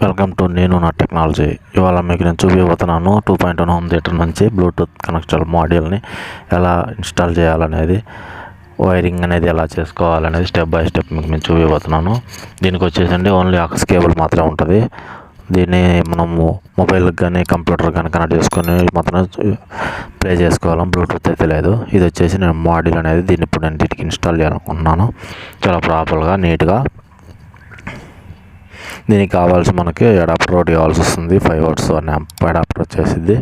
Welcome to నేను నా technology. ఇవాళ మీకు నేను చూపించబోతున్నాను 2.1 హోమ్ థియేటర్ నుంచి బ్లూటూత్ కనెక్టర్ మాడ్యూల్ని ఎలా ఇన్స్టాల్ చేయాలనేది, వైరింగ్ అనేది ఎలా చేసుకోవాలనేది స్టెప్ బై స్టెప్ మీకు నేను చూపించబోతున్నాను. దీనికి వచ్చేసండి ఓన్లీ ఆక్స్ కేబుల్ మాత్రమే ఉంటుంది. దీన్ని మనము మొబైల్కి కానీ కంప్యూటర్ కానీ కనెక్ట్ చేసుకొని మాత్రం ప్లే చేసుకోవాలి, బ్లూటూత్ అయితే లేదు. ఇది వచ్చేసి నేను మాడ్యూల్ అనేది దీన్ని ఇప్పుడు నేను దీనికి ఇన్స్టాల్ చేయాలనుకుంటున్నాను చాలా ప్రాపర్గా నీట్గా. దీనికి కావాల్సి మనకి అడాప్టర్ ఒకటి కావాల్సి వస్తుంది. 5 వాట్స్ అనే అడాప్టర్ వచ్చేసింది,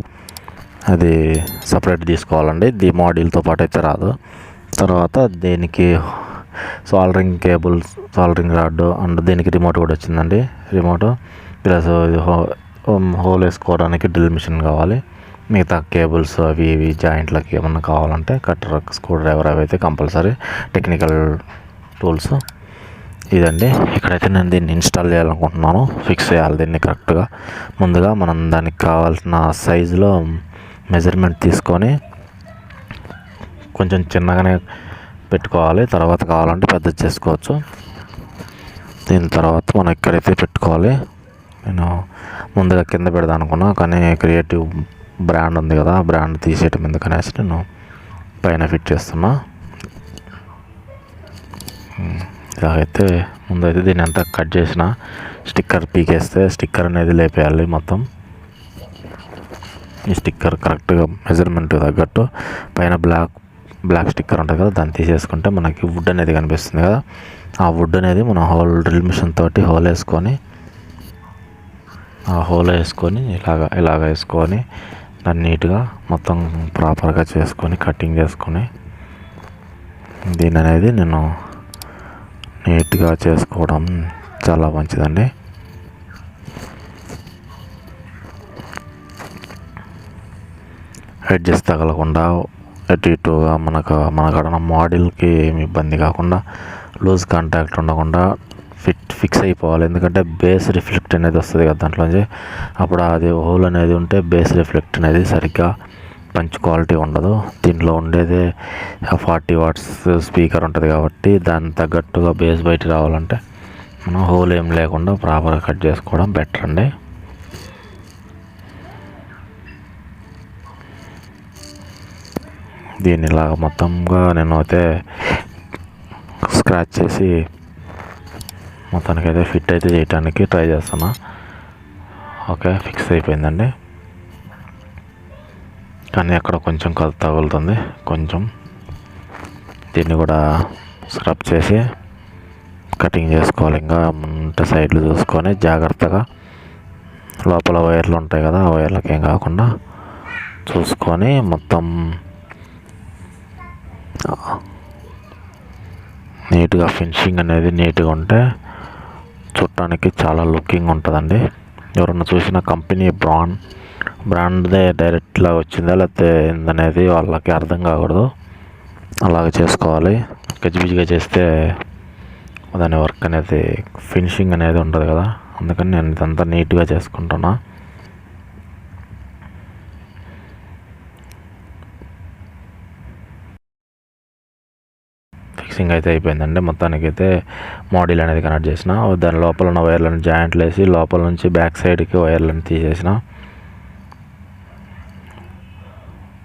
అది సపరేట్ తీసుకోవాలండి. ఈ మాడ్యూల్తో పాటు అయితే రాదు. తర్వాత దీనికి soldering cable, soldering rod and దీనికి రిమోట్ కూడా వచ్చిందండి. రిమోట్ ప్లస్ హోల్ వేసుకోవడానికి డ్రిల్ మిషన్ కావాలి. మిగతా కేబుల్స్ అవి ఇవి జాయింట్లకి ఏమన్నా కావాలంటే కట్టర్, స్క్రూ డ్రైవర్ అవి అయితే కంపల్సరీ టెక్నికల్ టూల్స్. ఇదండి, ఇక్కడైతే నేను దీన్ని ఇన్స్టాల్ చేయాలనుకుంటున్నాను. ఫిక్స్ చేయాలి దీన్ని కరెక్ట్గా. ముందుగా మనం దానికి కావాల్సిన సైజులో మెజర్మెంట్ తీసుకొని కొంచెం చిన్నగానే పెట్టుకోవాలి. తర్వాత కావాలంటే పెద్దది చేసుకోవచ్చు. దీని తర్వాత మనం ఇక్కడైతే పెట్టుకోవాలి. నేను ముందుగా కింద పెడదాం అనుకున్నా, కానీ క్రియేటివ్ బ్రాండ్ ఉంది కదా, బ్రాండ్ తీసేయటం ఎందుకనేసి నేను పైన ఫిట్ చేస్తున్నా. ఇలాగైతే ముందైతే దీన్ని అంతా కట్ చేసిన స్టిక్కర్ పీకేస్తే స్టిక్కర్ అనేది లేపేయాలి మొత్తం. ఈ స్టిక్కర్ కరెక్ట్గా మెజర్మెంట్ తగ్గట్టు పైన బ్లాక్ స్టిక్కర్ ఉంటుంది కదా, దాన్ని తీసేసుకుంటే మనకి వుడ్ అనేది కనిపిస్తుంది కదా. ఆ వుడ్ అనేది మనం డ్రిల్ మిషన్ తోటి హోల్ వేసుకొని ఇలాగ వేసుకొని దాన్ని నీట్గా మొత్తం ప్రాపర్గా చేసుకొని కటింగ్ చేసుకొని దీని అనేది నేను నీట్గా చేసుకోవడం చాలా మంచిదండి. ఎడ్జెస్ తగలకుండా అటు ఇటుగా మనకడ మోడల్కి ఏమి ఇబ్బంది కాకుండా లూజ్ కాంటాక్ట్ ఉండకుండా ఫిక్స్ అయిపోవాలి. ఎందుకంటే బేస్ రిఫ్లెక్ట్ అనేది వస్తుంది కదా దాంట్లోంచి. అప్పుడు అది హోల్ అనేది ఉంటే బేస్ రిఫ్లెక్ట్ అనేది సరిగ్గా మంచి క్వాలిటీ ఉండదు. దీంట్లో ఉండేదే 40 వాట్స్ స్పీకర్ ఉంటుంది కాబట్టి దానికి తగ్గట్టుగా బేస్ బయట రావాలంటే మనం హోల్ ఏం లేకుండా ప్రాపర్గా కట్ చేసుకోవడం బెటర్ అండి. దీన్ని ఇలాగ మొత్తంగా నేను అయితే స్క్రాచ్ చేసి మొత్తానికైతే ఫిట్ అయితే చేయడానికి ట్రై చేస్తున్నా. ఓకే, ఫిక్స్ అయిపోయిందండి. కానీ అక్కడ కొంచెం తగులుతుంది కొంచెం. దీన్ని కూడా స్క్రబ్ చేసి కటింగ్ చేసుకోవాలి. ఇంకా ఉంటే సైడ్లు చూసుకొని జాగ్రత్తగా లోపల వైర్లు ఉంటాయి కదా, ఆ వైర్లకి ఏం కాకుండా చూసుకొని మొత్తం నీట్గా ఫినిషింగ్ అనేది నీట్గా ఉంటే చూడటానికి చాలా లుకింగ్ ఉంటుందండి. ఎవరన్నా చూసిన కంపెనీ బ్రాండ్దే డైరెక్ట్లా వచ్చిందా లేకపోతే ఏందనేది వాళ్ళకి అర్థం కాకూడదు. అలాగే చేసుకోవాలి. గజిబిజిగా చేస్తే దాని వర్క్ అనేది ఫినిషింగ్ అనేది ఉండదు కదా. అందుకని నేను ఇదంతా నీట్గా చేసుకుంటున్నా. ఫిక్సింగ్ అయితే అయిపోయిందండి. మొత్తానికి అయితే మాడ్యూల్ అనేది కనెక్ట్ చేసిన. దాని లోపల ఉన్న వైర్లను జాయింట్లు వేసి లోపల నుంచి బ్యాక్ సైడ్కి వైర్లను తీసేసిన.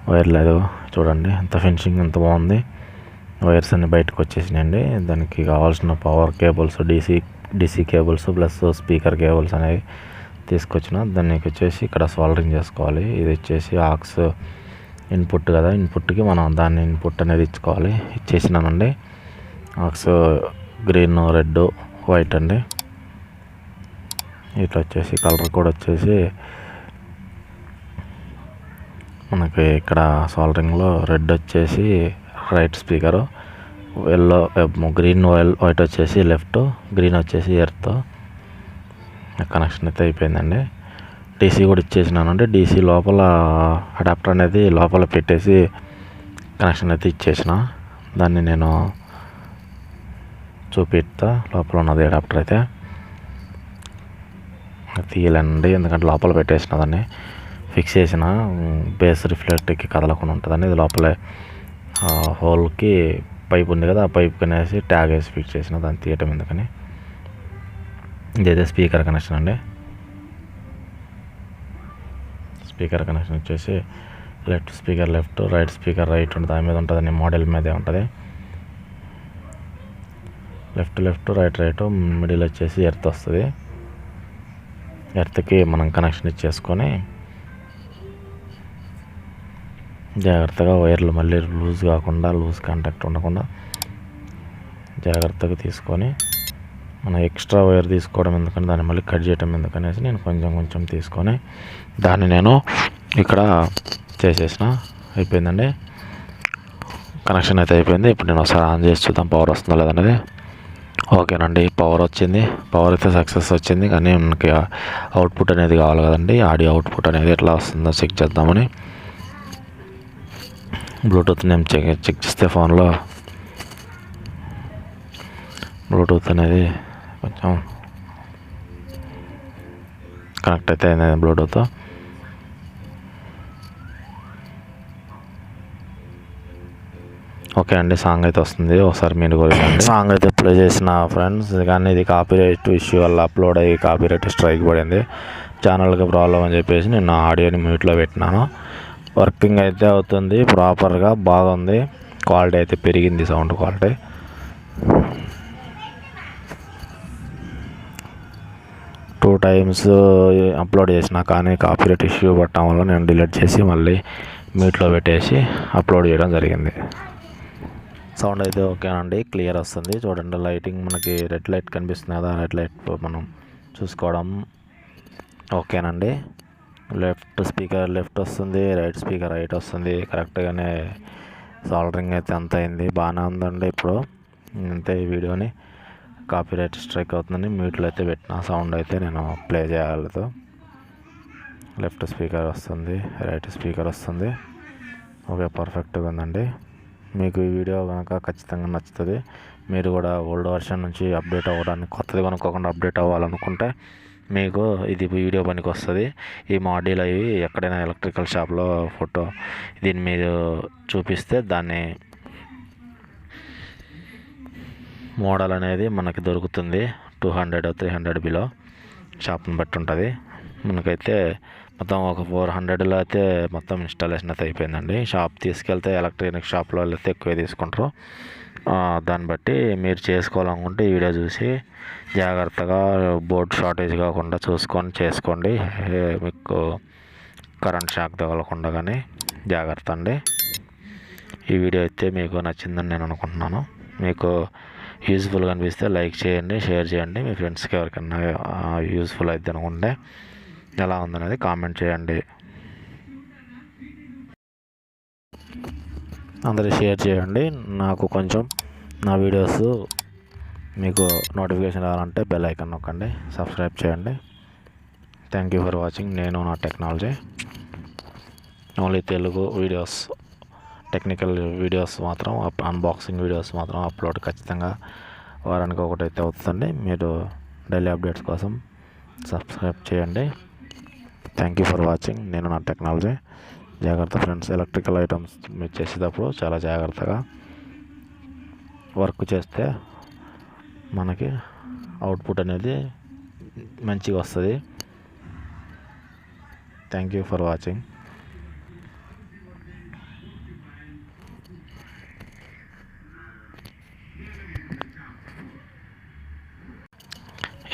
వైర్ లేదు చూడండి, ఎంత ఫినిషింగ్ ఎంత బాగుంది. వైర్స్ అన్ని బయటకు వచ్చేసినాయండి. దానికి కావాల్సిన power cables, DC cables plus speaker cables అనేవి తీసుకొచ్చిన. దానికి వచ్చేసి ఇక్కడ సాల్డరింగ్ చేసుకోవాలి. ఇది వచ్చేసి ఆక్స్ ఇన్పుట్ కదా, ఇన్పుట్కి మనం దాన్ని ఇన్పుట్ అనేది ఇచ్చుకోవాలి. ఇచ్చేసినానండి. ఆక్స్ గ్రీన్, రెడ్, వైట్ అండి. ఇట్లా వచ్చేసి కలర్ కూడా వచ్చేసి మనకి ఇక్కడ సాల్డరింగ్లో రెడ్ వచ్చేసి రైట్ స్పీకరు, గ్రీన్ వైట్ వచ్చేసి లెఫ్ట్, గ్రీన్ వచ్చేసి ఎర్త్. కనెక్షన్ అయితే అయిపోయిందండి. డీసీ కూడా ఇచ్చేసినానంటే డీసీ లోపల అడాప్టర్ అనేది లోపల పెట్టేసి కనెక్షన్ అయితే ఇచ్చేసిన. దాన్ని నేను చూపిస్తా. లోపల ఉన్నది అడాప్టర్ అయితే తీయలేనండి, ఎందుకంటే లోపల పెట్టేసిన దాన్ని ఫిక్స్ చేసిన బేస్ రిఫ్లెక్ట్కి కదలకుండా ఉంటుందని. ఇది లోపలే హోల్కి పైప్ ఉంది కదా, ఆ పైప్ కనేసి ట్యాగ్ వేసి ఫిక్స్ చేసిన. దాన్ని తీయటం ఎందుకని. ఇదైతే స్పీకర్ కనెక్షన్ అండి. స్పీకర్ కనెక్షన్ వచ్చేసి left speaker left, right speaker right ఉంటుంది, దాని మీద ఉంటుంది, మోడల్ మీదే ఉంటుంది. లెఫ్ట్ రైట్ మిడిల్ వచ్చేసి ఎర్త్ వస్తుంది. ఎర్త్కి మనం కనెక్షన్ ఇచ్చేసుకొని జాగ్రత్తగా వైర్లు మళ్ళీ లూజ్ కాకుండా, లూజ్ కాంటాక్ట్ ఉండకుండా జాగ్రత్తగా తీసుకొని, మనం ఎక్స్ట్రా వైర్ తీసుకోవడం ఎందుకని, దాన్ని మళ్ళీ కట్ చేయడం ఎందుకనేసి నేను కొంచెం తీసుకొని దాన్ని నేను ఇక్కడ చేసేసిన. అయిపోయిందండి, కనెక్షన్ అయితే అయిపోయింది. ఇప్పుడు నేను ఒకసారి ఆన్ చేసి చూద్దాం పవర్ వస్తుందో లేదనేది. ఓకేనండి, పవర్ వచ్చింది. పవర్ అయితే సక్సెస్ వచ్చింది, కానీ మనకి అవుట్పుట్ అనేది కావాలి కదండి. ఆడియో అవుట్పుట్ అనేది ఎట్లా వస్తుందో చెక్ చేద్దామని బ్లూటూత్ నేను చెక్ చేస్తే ఫోన్లో బ్లూటూత్ అనేది కొంచెం కనెక్ట్ అయితే అయింది బ్లూటూత్. ఓకే అండి, సాంగ్ అయితే వస్తుంది, ఒకసారి మీరు కూడా సాంగ్ అయితే ప్లే చేసిన ఫ్రెండ్స్. కానీ ఇది కాపీరైట్ ఇష్యూ వల్ల అప్లోడ్ అయ్యి కాపీరైట్ స్ట్రైక్ పడింది, ఛానల్కి ప్రాబ్లం అని చెప్పేసి నేను ఆడియోని మ్యూట్లో పెట్టినాను. వర్కింగ్ అయితే అవుతుంది ప్రాపర్గా, బాగుంది, క్వాలిటీ అయితే పెరిగింది, sound quality. Two times upload చేసిన, కానీ కాపీరైట్ ఇష్యూ పట్టడం వల్ల నేను డిలీట్ చేసి మళ్ళీ మ్యూట్లో పెట్టేసి అప్లోడ్ చేయడం జరిగింది. సౌండ్ అయితే ఓకేనండి, క్లియర్ వస్తుంది. చూడండి, లైటింగ్ మనకి రెడ్ లైట్ కనిపిస్తుంది కదా, రెడ్ లైట్ మనం చూసుకోవడం ఓకేనండి. లెఫ్ట్ స్పీకర్ లెఫ్ట్ వస్తుంది, రైట్ స్పీకర్ రైట్ వస్తుంది. కరెక్ట్గానే సాల్డరింగ్ అయితే అంత అయింది, బాగానే ఉందండి. ఇప్పుడు అంతే, ఈ వీడియోని కాపీరైట్ స్ట్రైక్ అవుతుందని మ్యూట్లో అయితే పెట్టిన. సౌండ్ అయితే నేను ప్లే చేయగలదు. లెఫ్ట్ స్పీకర్ వస్తుంది, రైట్ స్పీకర్ వస్తుంది. ఓకే, పర్ఫెక్ట్గా ఉందండి. మీకు ఈ వీడియో కనుక ఖచ్చితంగా నచ్చుతుంది. మీరు కూడా ఓల్డ్ వర్షన్ నుంచి అప్డేట్ అవ్వడానికి, కొత్తది కొనుక్కోకుండా అప్డేట్ అవ్వాలనుకుంటే మీకు ఇది వీడియో పనికి వస్తుంది. ఈ మాడ్యూల్ అవి ఎక్కడైనా ఎలక్ట్రికల్ షాప్లో ఫోటో దీని మీద చూపిస్తే దాన్ని మోడల్ అనేది మనకి దొరుకుతుంది. 200 300 బిలో షాప్ని బట్టి ఉంటుంది. మనకైతే మొత్తం ఒక 400లో అయితే మొత్తం ఇన్స్టాలేషన్ అయితే అయిపోయిందండి. షాప్ తీసుకెళ్తే ఎలక్ట్రానిక్ షాప్లో అయితే ఎక్కువ తీసుకుంటారు. దాన్ని బట్టి మీరు చేసుకోవాలనుకుంటే ఈ వీడియో చూసి జాగ్రత్తగా బోర్డ్ షార్టేజ్ కాకుండా చూసుకొని చేసుకోండి. మీకు కరెంట్ షాక్ తగలకుండా కానీ జాగ్రత్త అండి. ఈ వీడియో అయితే మీకు నచ్చిందని నేను అనుకుంటున్నాను. మీకు యూజ్ఫుల్గా అనిపిస్తే లైక్ చేయండి, షేర్ చేయండి. మీ ఫ్రెండ్స్కి ఎవరికైనా యూజ్ఫుల్ అయితే అనుకుంటే ఎలా ఉందనేది కామెంట్ చేయండి. అందరూ షేర్ చేయండి. నాకు కొంచెం నా వీడియోస్ మీకు నోటిఫికేషన్ రావాలంటే బెల్ ఐకాన్ నొక్కండి, సబ్స్క్రైబ్ చేయండి. Thank you for watching. నేను నా technology only Telugu videos, technical videos మాత్రం, అన్బాక్సింగ్ వీడియోస్ మాత్రం అప్లోడ్ ఖచ్చితంగా వారానికి ఒకటైతే అవుతుందండి. మీరు డైలీ అప్డేట్స్ కోసం సబ్స్క్రైబ్ చేయండి. Thank you for watching. నేను నా టెక్నాలజీ. జాగ్రత్త ఫ్రెండ్స్, ఎలక్ట్రికల్ ఐటమ్స్ మీరు చేసేటప్పుడు చాలా జాగ్రత్తగా వర్క్ చేస్తే మనకి అవుట్పుట్ అనేది మంచిగా వస్తుంది. Thank you for watching.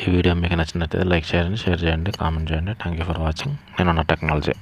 ఈ వీడియో మీకు నచ్చినట్లయితే లైక్ చేయండి, షేర్ చేయండి, కామెంట్ చేయండి. Thank you for watching. నేను నా టెక్నాలజీ.